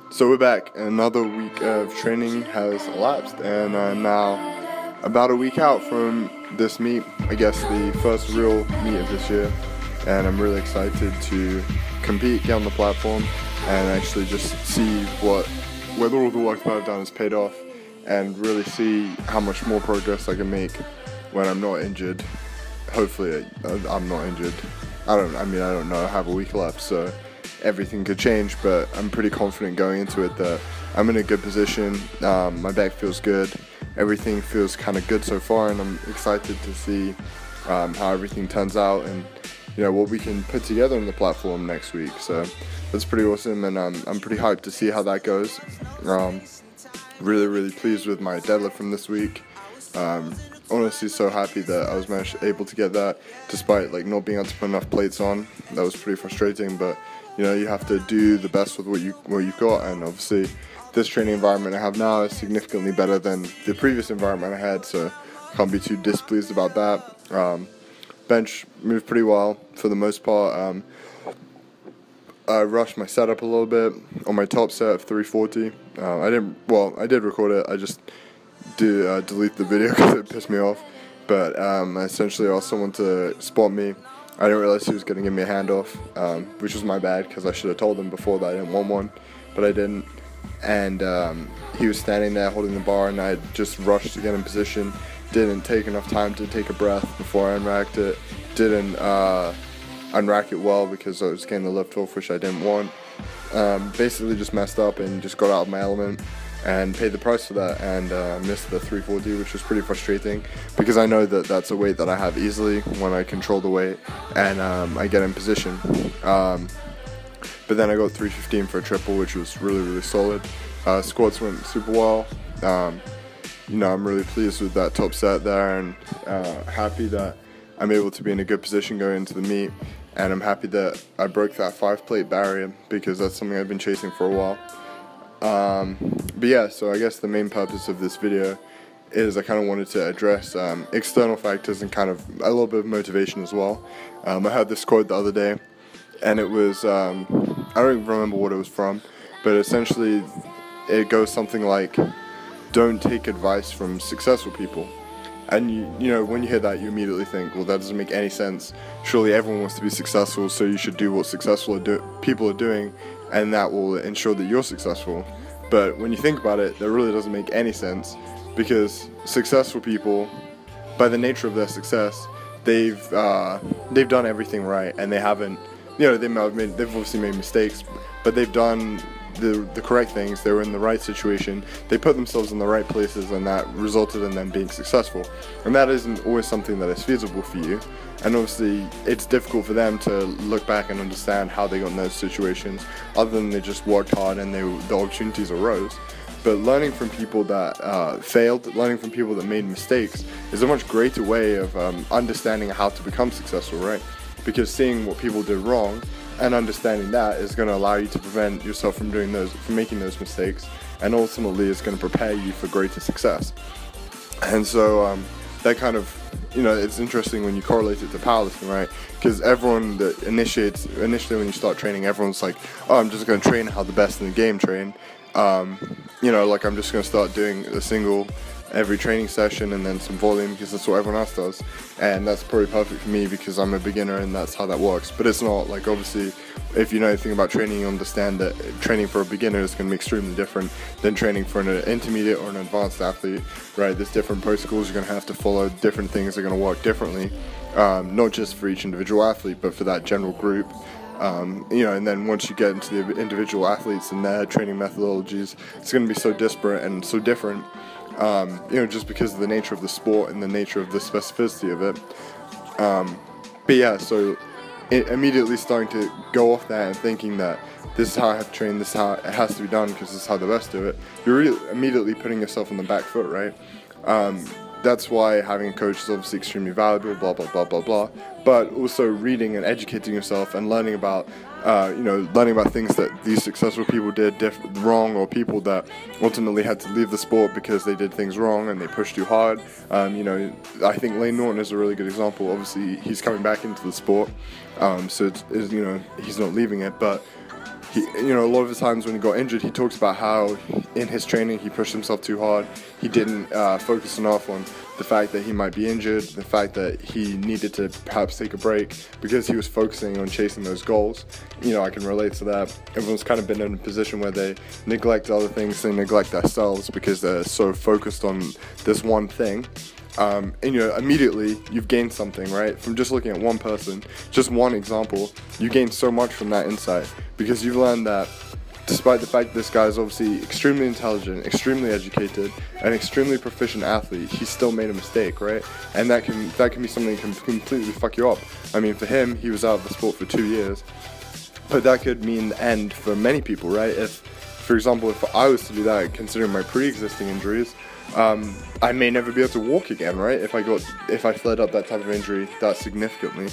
So we're back. Another week of training has elapsed, and I'm now about a week out from this meet. I guess the first real meet of this year, and I'm really excited to compete, get on the platform, and actually just see whether all the work that I've done has paid off, and really see how much more progress I can make when I'm not injured. Hopefully, I'm not injured. I don't know. I have a week left, so everything could change, but I'm pretty confident going into it that I'm in a good position. My back feels good. Everything feels kind of good so far, and I'm excited to see how everything turns out and what we can put together on the platform next week. So that's pretty awesome, and I'm pretty hyped to see how that goes. Really pleased with my deadlift from this week. Honestly, so happy that I was able to get that despite not being able to put enough plates on. That was pretty frustrating, but you have to do the best with what you've got, and obviously this training environment I have now is significantly better than the previous environment I had, so can't be too displeased about that. Bench moved pretty well for the most part. I rushed my setup a little bit on my top set of 340. I did record it. I just delete the video because it pissed me off. But essentially I asked someone to spot me. I didn't realize he was going to give me a handoff, which was my bad because I should have told him before that I didn't want one, but I didn't. And he was standing there holding the bar, and I just rushed to get in position. Didn't take enough time to take a breath before I unracked it. Didn't unrack it well because I was getting the lift off, which I didn't want. Basically just messed up and just got out of my element and paid the price for that, and missed the 340, which was pretty frustrating because I know that that's a weight that I have easily when I control the weight and I get in position. But then I got 315 for a triple, which was really solid. Squats went super well. I'm really pleased with that top set there, and happy that I'm able to be in a good position going into the meet, and I'm happy that I broke that 5-plate barrier because that's something I've been chasing for a while. But yeah, so I guess the main purpose of this video is I kind of wanted to address external factors and kind of a little bit of motivation as well. I heard this quote the other day, and it was, I don't even remember what it was from, but essentially it goes something like, don't take advice from successful people. And when you hear that, you immediately think, well, that doesn't make any sense. Surely everyone wants to be successful, so you should do what successful people are doing, and that will ensure that you're successful. But when you think about it, that really doesn't make any sense, because successful people, by the nature of their success, they've done everything right, and they haven't, they've obviously made mistakes, but they've done the correct things. They were in the right situation, they put themselves in the right places, and that resulted in them being successful. And that isn't always something that is feasible for you, and obviously it's difficult for them to look back and understand how they got in those situations, other than they just worked hard and the opportunities arose. But learning from people that failed, learning from people that made mistakes, is a much greater way of understanding how to become successful, right? Because seeing what people did wrong and understanding that is going to allow you to prevent yourself from making those mistakes, and ultimately is going to prepare you for greater success. And so that kind of, it's interesting when you correlate it to powerlifting, right? Because everyone that initially when you start training, everyone's like, oh, I'm just going to train how the best in the game train. I'm just going to start doing a single every training session and then some volume because that's what everyone else does, and that's probably perfect for me because I'm a beginner and that's how that works. But it's not. Obviously, if you know anything about training, you understand that training for a beginner is going to be extremely different than training for an intermediate or an advanced athlete, right? There's different protocols you're going to have to follow, different things are going to work differently, not just for each individual athlete, but for that general group. And then once you get into the individual athletes and their training methodologies, it's going to be so disparate and so different, just because of the nature of the sport and the nature of the specificity of it. But yeah, so immediately starting to go off that and thinking that this is how I have to train, this is how it has to be done because this is how the best do it, you're really immediately putting yourself on the back foot, right? That's why having a coach is obviously extremely valuable, blah, blah, blah, blah, blah. But also reading and educating yourself and learning about things that these successful people did wrong, or people that ultimately had to leave the sport because they did things wrong and they pushed too hard. I think Layne Norton is a really good example. Obviously, he's coming back into the sport, so he's not leaving it, but a lot of the times when he got injured, he talks about how in his training he pushed himself too hard. He didn't focus enough on the fact that he might be injured, the fact that he needed to perhaps take a break because he was focusing on chasing those goals. I can relate to that. Everyone's kind of been in a position where they neglect other things, they neglect themselves because they're so focused on this one thing. And immediately you've gained something, right? From just looking at one person, just one example, you gain so much from that insight because you've learned that despite the fact that this guy is obviously extremely intelligent, extremely educated, an extremely proficient athlete, he still made a mistake, right? And that can be something that can completely fuck you up. I mean, for him, he was out of the sport for 2 years, but that could mean the end for many people, right? If, for example, if I was to do that, considering my pre-existing injuries, I may never be able to walk again, right? If I flared up that type of injury that significantly.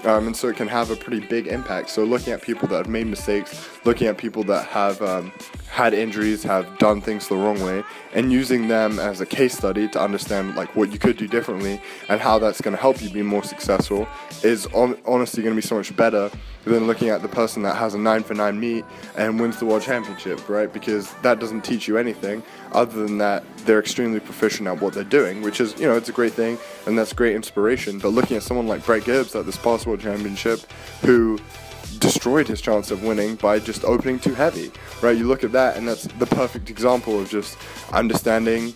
And so it can have a pretty big impact. So looking at people that have made mistakes, looking at people that have had injuries, have done things the wrong way, and using them as a case study to understand like what you could do differently and how that's going to help you be more successful is honestly going to be so much better than looking at the person that has a 9-for-9 meet and wins the world championship, right? Because that doesn't teach you anything other than that they're extremely proficient at what they're doing, which is, it's a great thing and that's great inspiration. But looking at someone like Brett Gibbs at this past world championship who destroyed his chance of winning by just opening too heavy, right? You look at that and that's the perfect example of just understanding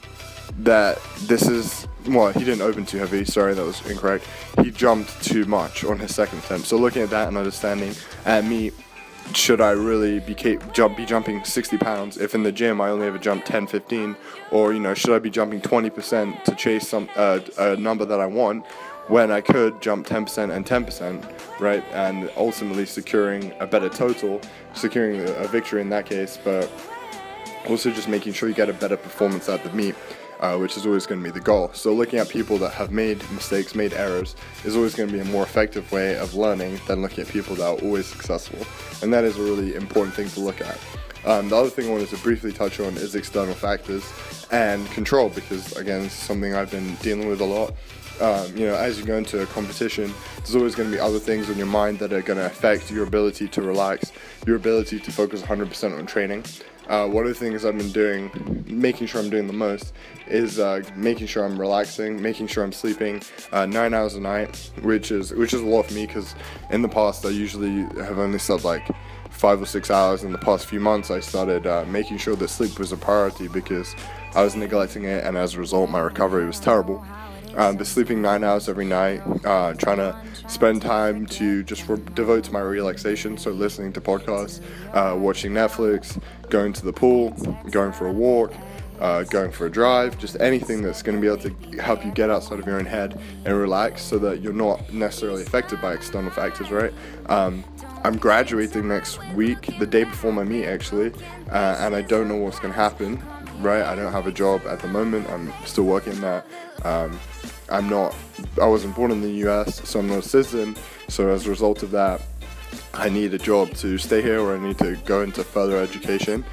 that this is, well, he didn't open too heavy, sorry, that was incorrect. He jumped too much on his second attempt. So looking at that and understanding at me, should I really be jumping 60 pounds if in the gym I only ever jump 10, 15, or should I be jumping 20% to chase a number that I want when I could jump 10% and 10%, right? And ultimately securing a better total, securing a victory in that case, but also just making sure you get a better performance at the meet. Which is always going to be the goal. So looking at people that have made mistakes, made errors, is always going to be a more effective way of learning than looking at people that are always successful. And that is a really important thing to look at. The other thing I wanted to briefly touch on is external factors and control, because again, it's something I've been dealing with a lot. As you go into a competition, there's always going to be other things on your mind that are going to affect your ability to relax, your ability to focus 100% on training. One of the things I've been doing, making sure I'm doing the most, is making sure I'm relaxing, making sure I'm sleeping 9 hours a night, which is a lot for me because in the past I usually have only slept like 5 or 6 hours. In the past few months I started making sure that sleep was a priority because I was neglecting it, and as a result my recovery was terrible. But sleeping 9 hours every night, trying to spend time to just devote to my relaxation, so listening to podcasts, watching Netflix, going to the pool, going for a walk, going for a drive, just anything that's going to be able to help you get outside of your own head and relax so that you're not necessarily affected by external factors, right? I'm graduating next week, the day before my meet actually, and I don't know what's going to happen, right? I don't have a job at the moment, I'm still working that. I wasn't born in the US, so I'm not a citizen, so as a result of that, I need a job to stay here or I need to go into further education,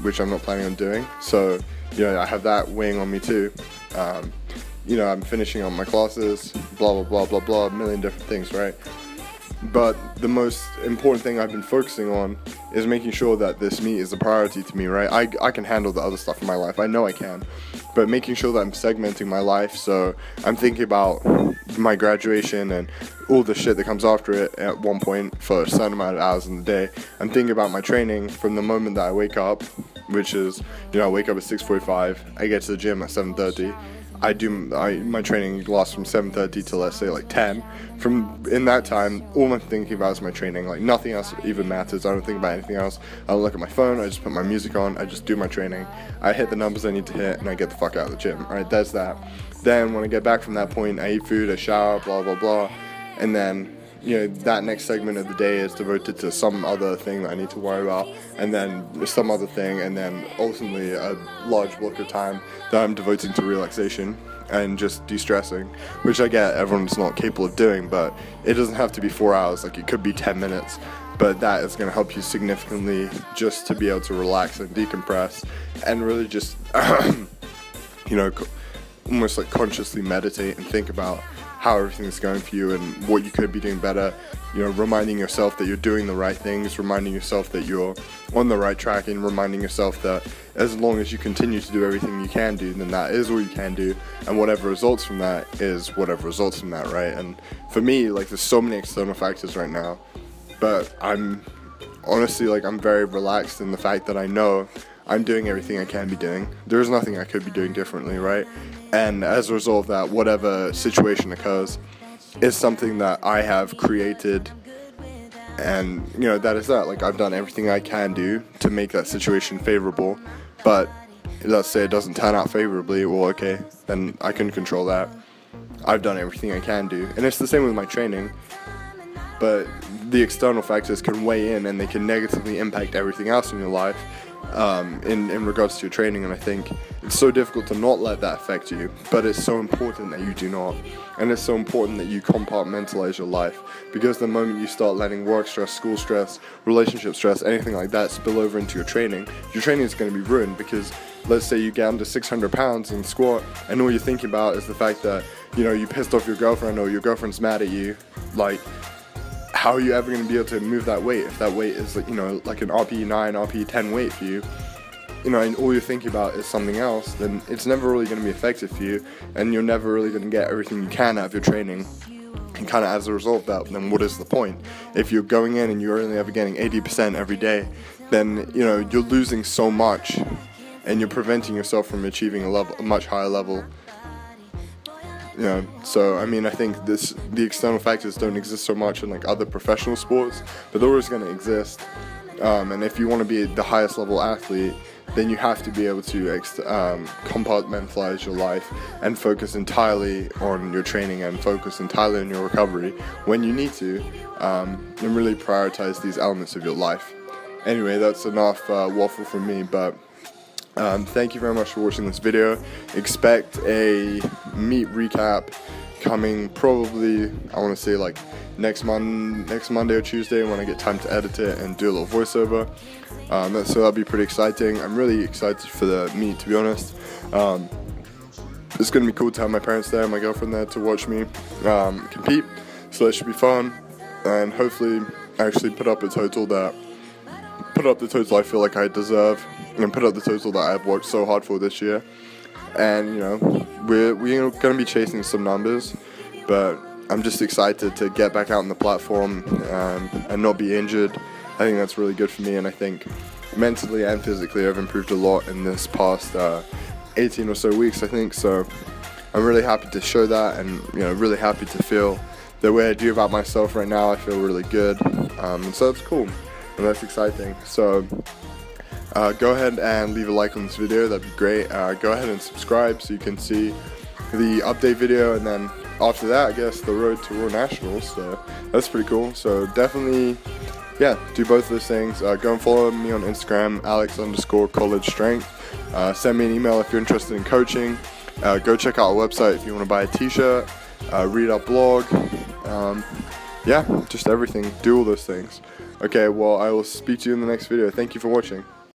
which I'm not planning on doing. So, I have that weighing on me too. I'm finishing up my classes, blah, blah, blah, blah, blah, a million different things, right? But the most important thing I've been focusing on is making sure that this meet is a priority to me, right? I can handle the other stuff in my life, I know I can, but making sure that I'm segmenting my life, so I'm thinking about my graduation and all the shit that comes after it at one point for a certain amount of hours in the day. I'm thinking about my training from the moment that I wake up, which is, I wake up at 6:45, I get to the gym at 7:30, my training lasts from 7:30 to let's say like 10. In that time, all I'm thinking about is my training. Like nothing else even matters. I don't think about anything else. I don't look at my phone. I just put my music on. I just do my training. I hit the numbers I need to hit, and I get the fuck out of the gym. Right? There's that. Then when I get back from that point, I eat food, I shower, blah blah blah, and then that next segment of the day is devoted to some other thing that I need to worry about, and then some other thing, and then ultimately a large block of time that I'm devoting to relaxation and just de-stressing, which I get everyone's not capable of doing, but it doesn't have to be 4 hours, like it could be 10 minutes, but that is going to help you significantly just to be able to relax and decompress and really just, almost like consciously meditate and think about how everything's going for you and what you could be doing better. You know, reminding yourself that you're doing the right things, reminding yourself that you're on the right track, and reminding yourself that as long as you continue to do everything you can do, then that is all you can do, and whatever results from that is whatever results from that, right? And for me, like, there's so many external factors right now, but I'm honestly, like, I'm very relaxed in the fact that I know I'm doing everything I can be doing. There's nothing I could be doing differently, right? And as a result of that, whatever situation occurs is something that I have created, and you know, that is that. Like, I've done everything I can do to make that situation favorable, but let's say it doesn't turn out favorably. Well, okay, then I can control that. I've done everything I can do, and it's the same with my training. But the external factors can weigh in, and they can negatively impact everything else in your life, in regards to your training. And I think it's so difficult to not let that affect you, but it's so important that you do not. And it's so important that you compartmentalize your life, because the moment you start letting work stress, school stress, relationship stress, anything like that spill over into your training is going to be ruined. Because let's say you get under 600 pounds in squat, and all you're thinking about is the fact that, you know, you pissed off your girlfriend, or your girlfriend's mad at you. Like, how are you ever going to be able to move that weight if that weight is, you know, like an RPE 9, RPE 10 weight for you? You know, and all you're thinking about is something else, then it's never really going to be effective for you, and you're never really going to get everything you can out of your training. And kind of as a result of that, then what is the point? If you're going in and you're only ever getting 80% every day, then, you know, you're losing so much, and you're preventing yourself from achieving a much higher level. You know, so I mean, I think the external factors don't exist so much in like other professional sports, but they're always going to exist. And if you want to be the highest level athlete, then you have to be able to compartmentalize your life and focus entirely on your training and focus entirely on your recovery when you need to, and really prioritize these elements of your life. Anyway, that's enough waffle from me, but thank you very much for watching this video. Expect a meet recap coming probably, I want to say, like next Monday or Tuesday, when I get time to edit it and do a little voiceover. So that'll be pretty exciting. I'm really excited for the meet, to be honest. It's going to be cool to have my parents there and my girlfriend there to watch me compete, so that should be fun, and hopefully actually put up the total I feel like I deserve, and put up the total that I've worked so hard for this year. And you know, we're going to be chasing some numbers, but I'm just excited to get back out on the platform and not be injured. I think that's really good for me, and I think mentally and physically I've improved a lot in this past 18 or so weeks, I think. So I'm really happy to show that, and you know, really happy to feel the way I do about myself right now. I feel really good, and so that's cool, and that's exciting. So go ahead and leave a like on this video, that'd be great. Go ahead and subscribe so you can see the update video, and then after that, I guess, the road to World Nationals. So that's pretty cool. So definitely, yeah, do both of those things. Go and follow me on Instagram, Alex_college strength. Send me an email if you're interested in coaching. Go check out our website if you want to buy a t-shirt, read our blog, yeah, just everything. Do all those things. Okay, well, I will speak to you in the next video. Thank you for watching.